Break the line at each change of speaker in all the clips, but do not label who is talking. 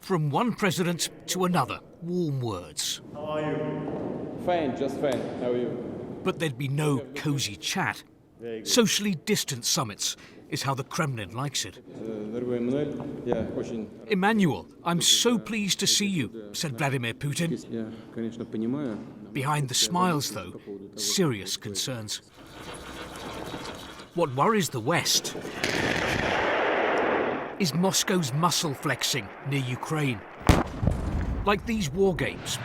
From one president to another, warm words.
How are you? Fine, just fine. How are you?
But there'd be no cosy chat. Socially distant summits is how the Kremlin likes it. Emmanuel, I'm so pleased to see you, said Vladimir Putin. Behind the smiles, though, serious concerns. What worries the West is Moscow's muscle flexing near Ukraine. Like these war games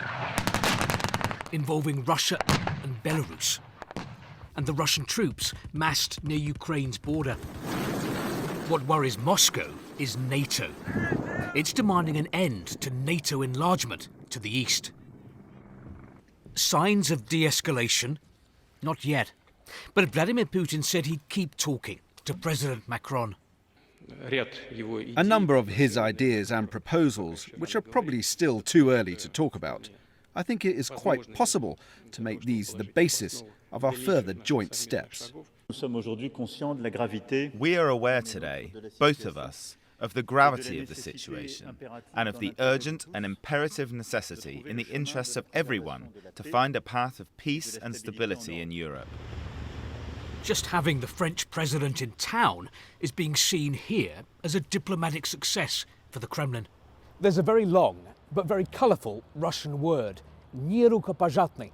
involving Russia and Belarus, and the Russian troops massed near Ukraine's border. What worries Moscow is NATO. It's demanding an end to NATO enlargement to the east. Signs of de-escalation? Not yet. But Vladimir Putin said he'd keep talking to President Macron.
A number of his ideas and proposals, which are probably still too early to talk about. I think it is quite possible to make these the basis of our further joint steps.
We are aware today, both of us, of the gravity of the situation and of the urgent and imperative necessity in the interests of everyone to find a path of peace and stability in Europe.
Just having the French president in town is being seen here as a diplomatic success for the Kremlin. There's a very long but very colourful Russian word, "не рукопожатный."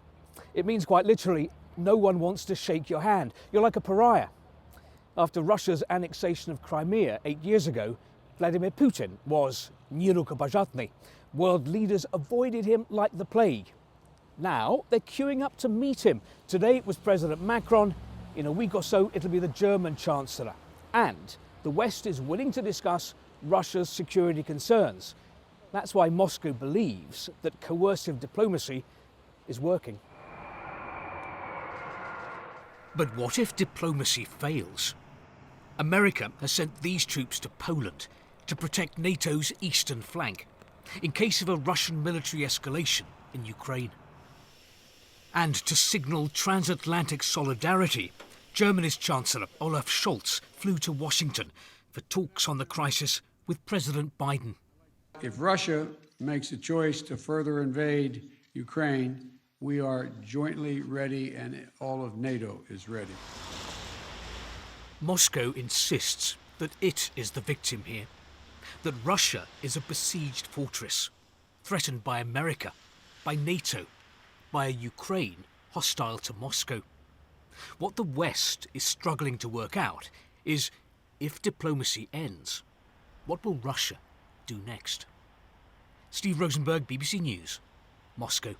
It means quite literally, no one wants to shake your hand. You're like a pariah. After Russia's annexation of Crimea 8 years ago, Vladimir Putin was "не рукопожатный." World leaders avoided him like the plague. Now they're queuing up to meet him. Today it was President Macron. In a week or so, it'll be the German Chancellor. And the West is willing to discuss Russia's security concerns. That's why Moscow believes that coercive diplomacy is working. But what if diplomacy fails? America has sent these troops to Poland to protect NATO's eastern flank in case of a Russian military escalation in Ukraine. And to signal transatlantic solidarity, Germany's Chancellor Olaf Scholz flew to Washington for talks on the crisis with President Biden.
If Russia makes a choice to further invade Ukraine, we are jointly ready and all of NATO is ready.
Moscow insists that it is the victim here, that Russia is a besieged fortress, threatened by America, by NATO, by a Ukraine hostile to Moscow. What the West is struggling to work out is, if diplomacy ends, what will Russia do next? Steve Rosenberg, BBC News, Moscow.